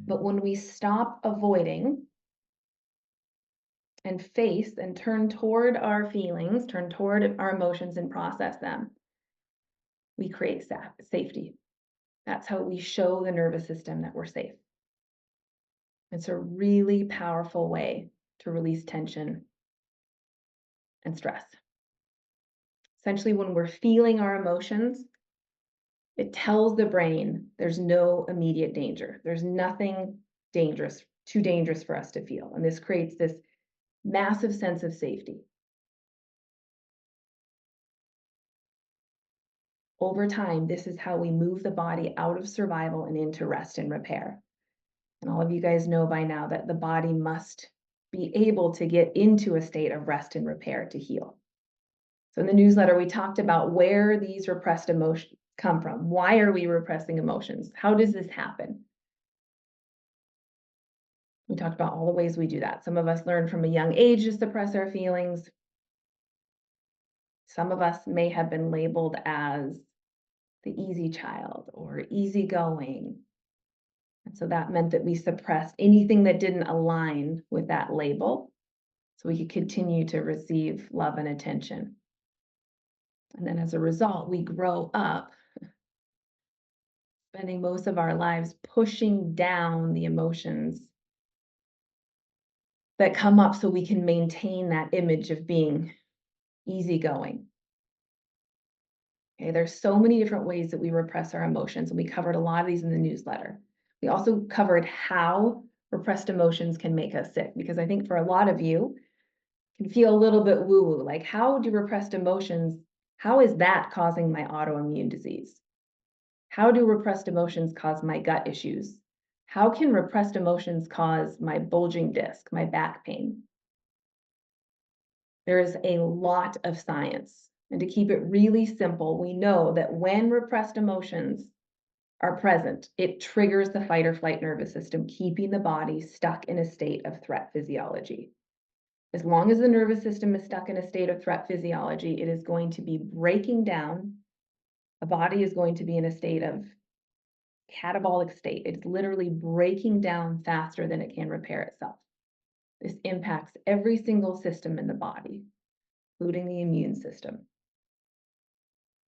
But when we stop avoiding and face and turn toward our feelings, turn toward our emotions and process them, we create safety. That's how we show the nervous system that we're safe. It's a really powerful way to release tension and stress. Essentially, when we're feeling our emotions, it tells the brain there's no immediate danger. There's nothing dangerous, too dangerous for us to feel. And this creates this massive sense of safety. Over time, this is how we move the body out of survival and into rest and repair. And all of you guys know by now that the body must be able to get into a state of rest and repair to heal. So in the newsletter, we talked about where these repressed emotions come from. Why are we repressing emotions? How does this happen? We talked about all the ways we do that. Some of us learn from a young age to suppress our feelings. Some of us may have been labeled as the easy child or easygoing. And so that meant that we suppressed anything that didn't align with that label so we could continue to receive love and attention. And then as a result, we grow up spending most of our lives pushing down the emotions that come up so we can maintain that image of being easygoing. Okay, there's so many different ways that we repress our emotions, and we covered a lot of these in the newsletter. We also covered how repressed emotions can make us sick, because I think for a lot of you can feel a little bit woo-woo, like how do repressed emotions, how is that causing my autoimmune disease? How do repressed emotions cause my gut issues? How can repressed emotions cause my bulging disc, my back pain? There is a lot of science. And to keep it really simple, we know that when repressed emotions are present, it triggers the fight or flight nervous system, keeping the body stuck in a state of threat physiology. As long as the nervous system is stuck in a state of threat physiology, it is going to be breaking down. The body is going to be in a state of catabolic state. It's literally breaking down faster than it can repair itself. This impacts every single system in the body, including the immune system.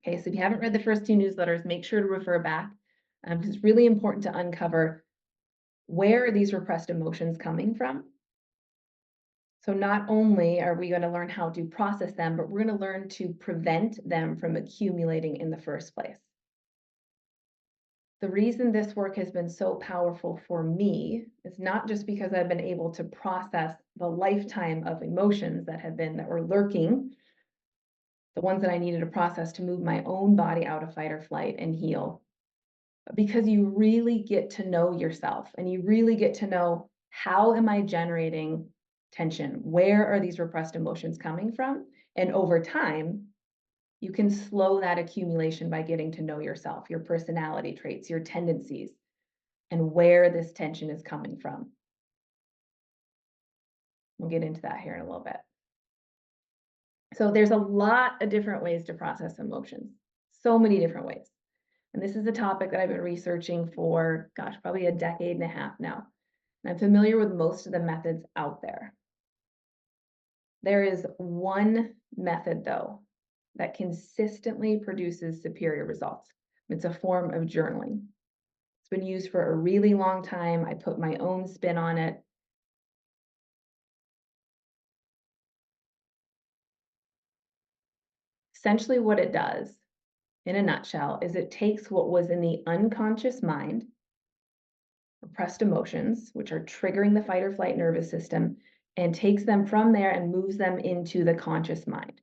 Okay, so if you haven't read the first two newsletters, make sure to refer back. Because it's really important to uncover where are these repressed emotions coming from. So not only are we going to learn how to process them, but we're going to learn to prevent them from accumulating in the first place. The reason this work has been so powerful for me is not just because I've been able to process the lifetime of emotions that were lurking, the ones that I needed to process to move my own body out of fight or flight and heal, but because you really get to know yourself and you really get to know, how am I generating tension? Where are these repressed emotions coming from? And over time, you can slow that accumulation by getting to know yourself, your personality traits, your tendencies, and where this tension is coming from. We'll get into that here in a little bit. So there's a lot of different ways to process emotions, so many different ways. And this is a topic that I've been researching for, gosh, probably a decade and a half now. And I'm familiar with most of the methods out there. There is one method, though, that consistently produces superior results. It's a form of journaling. It's been used for a really long time. I put my own spin on it. Essentially, what it does, in a nutshell, is it takes what was in the unconscious mind, repressed emotions, which are triggering the fight or flight nervous system, and takes them from there and moves them into the conscious mind.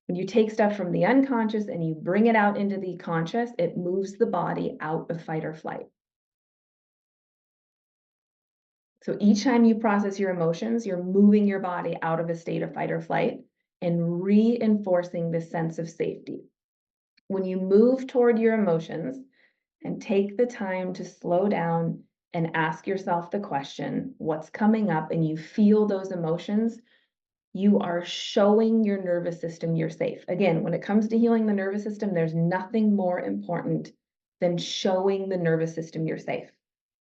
When you take stuff from the unconscious and you bring it out into the conscious, it moves the body out of fight or flight. So each time you process your emotions, you're moving your body out of a state of fight or flight and reinforcing this sense of safety. When you move toward your emotions and take the time to slow down and ask yourself the question, what's coming up, and you feel those emotions, You are showing your nervous system you're safe. Again, when it comes to healing the nervous system, there's nothing more important than showing the nervous system you're safe.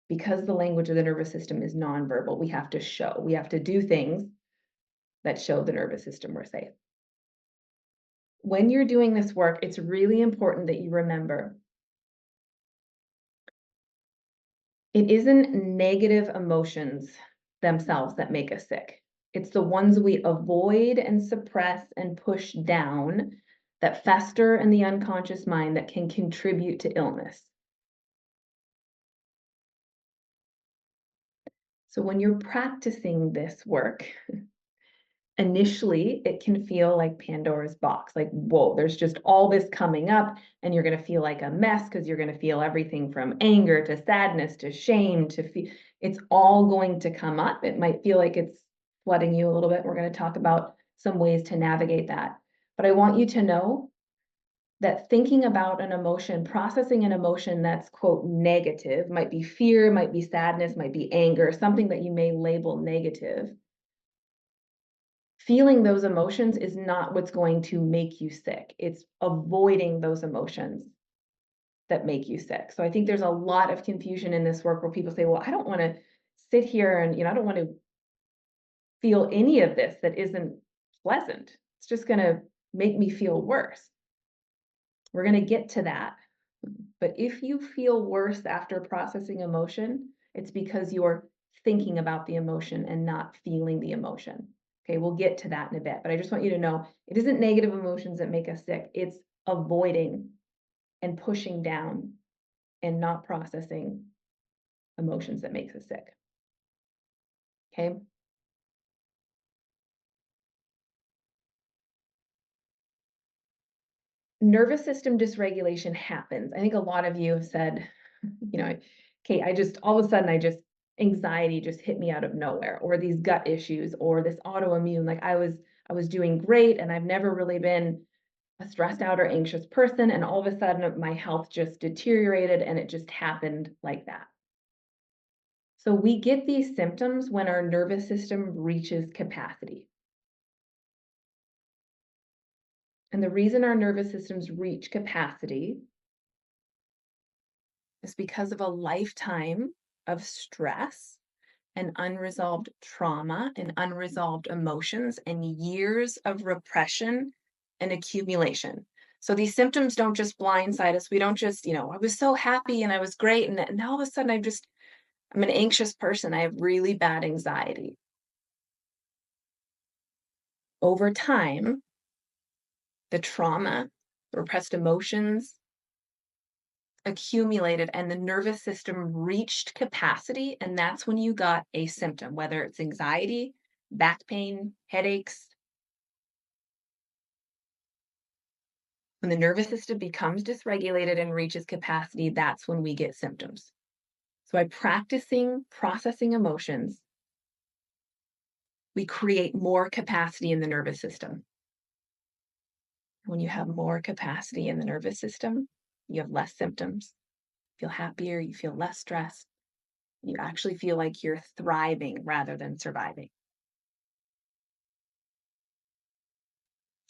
Because the language of the nervous system is nonverbal, we have to show, we have to do things that show the nervous system we're safe. When you're doing this work, it's really important that you remember it isn't negative emotions themselves that make us sick. It's the ones we avoid and suppress and push down that fester in the unconscious mind that can contribute to illness. So when you're practicing this work, initially it can feel like Pandora's box, like, whoa, there's just all this coming up, and you're going to feel like a mess because you're going to feel everything from anger to sadness to shame to feel it's all going to come up. It might feel like it's flooding you a little bit. We're going to talk about some ways to navigate that. But I want you to know that thinking about an emotion, processing an emotion that's quote negative, might be fear, might be sadness, might be anger, something that you may label negative. Feeling those emotions is not what's going to make you sick. It's avoiding those emotions that make you sick. So I think there's a lot of confusion in this work where people say, well, I don't want to sit here and, I don't want to feel any of this that isn't pleasant. It's just going to make me feel worse. We're going to get to that. But if you feel worse after processing emotion, it's because you're thinking about the emotion and not feeling the emotion. Okay, we'll get to that in a bit, but I just want you to know it isn't negative emotions that make us sick. It's avoiding and pushing down and not processing emotions that makes us sick. Okay. Nervous system dysregulation happens. I think a lot of you have said, okay, I just all of a sudden anxiety just hit me out of nowhere, or these gut issues, or this autoimmune. Like I was doing great, and I've never really been a stressed out or anxious person, and all of a sudden my health just deteriorated, and it just happened like that. So we get these symptoms when our nervous system reaches capacity. And the reason our nervous systems reach capacity is because of a lifetime of stress and unresolved trauma and unresolved emotions and years of repression and accumulation. So these symptoms don't just blindside us. We don't just, I was so happy and I was great. And now all of a sudden I'm an anxious person. I have really bad anxiety. Over time, the trauma, the repressed emotions, accumulated and the nervous system reached capacity, and that's when you got a symptom, whether it's anxiety, back pain, headaches. When the nervous system becomes dysregulated and reaches capacity, that's when we get symptoms. So by practicing processing emotions, we create more capacity in the nervous system. When you have more capacity in the nervous system, you have less symptoms, you feel happier, you feel less stressed, you actually feel like you're thriving rather than surviving.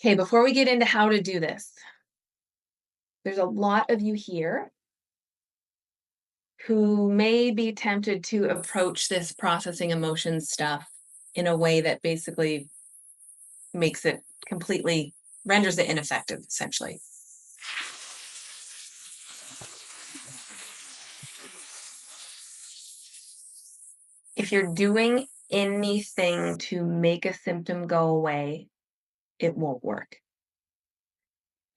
Okay, before we get into how to do this, there's a lot of you here who may be tempted to approach this processing emotions stuff in a way that basically makes it completely renders it ineffective, essentially. If you're doing anything to make a symptom go away, it won't work.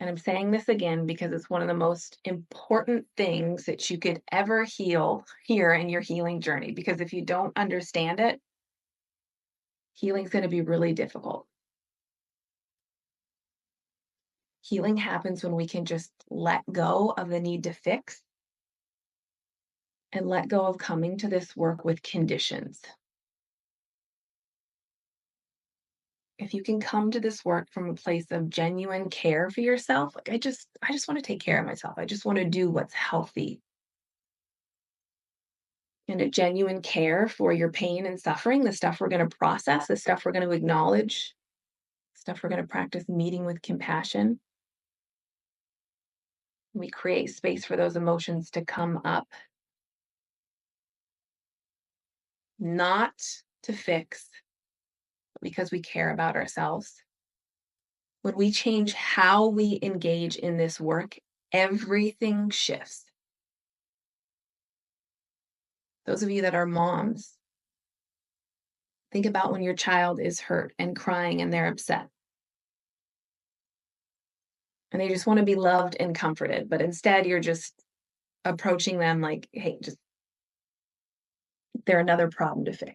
And I'm saying this again because it's one of the most important things that you could ever here in your healing journey. Because if you don't understand it, healing's going to be really difficult. Healing happens when we can just let go of the need to fix and let go of coming to this work with conditions. If you can come to this work from a place of genuine care for yourself, like I just want to take care of myself. I just want to do what's healthy. And a genuine care for your pain and suffering, the stuff we're going to process, the stuff we're going to acknowledge, Stuff we're going to practice meeting with compassion. We create space for those emotions to come up, not to fix, but because we care about ourselves. When we change how we engage in this work, everything shifts. Those of you that are moms, think about when your child is hurt and crying and they're upset. And they just want to be loved and comforted, but instead you're just approaching them like, hey, just they're another problem to fix.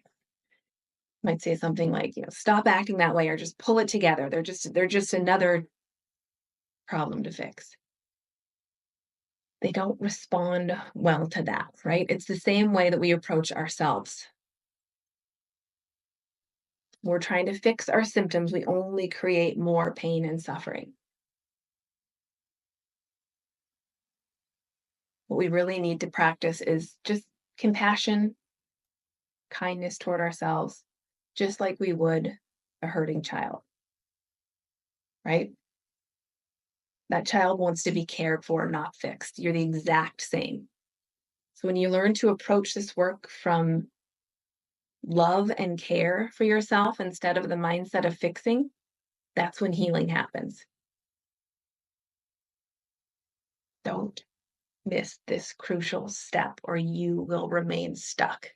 Might say something like, stop acting that way or just pull it together. They're just another problem to fix. They don't respond well to that, right? It's the same way that we approach ourselves. We're trying to fix our symptoms, we only create more pain and suffering. What we really need to practice is just compassion, kindness toward ourselves, just like we would a hurting child, right? That child wants to be cared for, not fixed. You're the exact same. So when you learn to approach this work from love and care for yourself instead of the mindset of fixing, that's when healing happens. Don't miss this crucial step or you will remain stuck.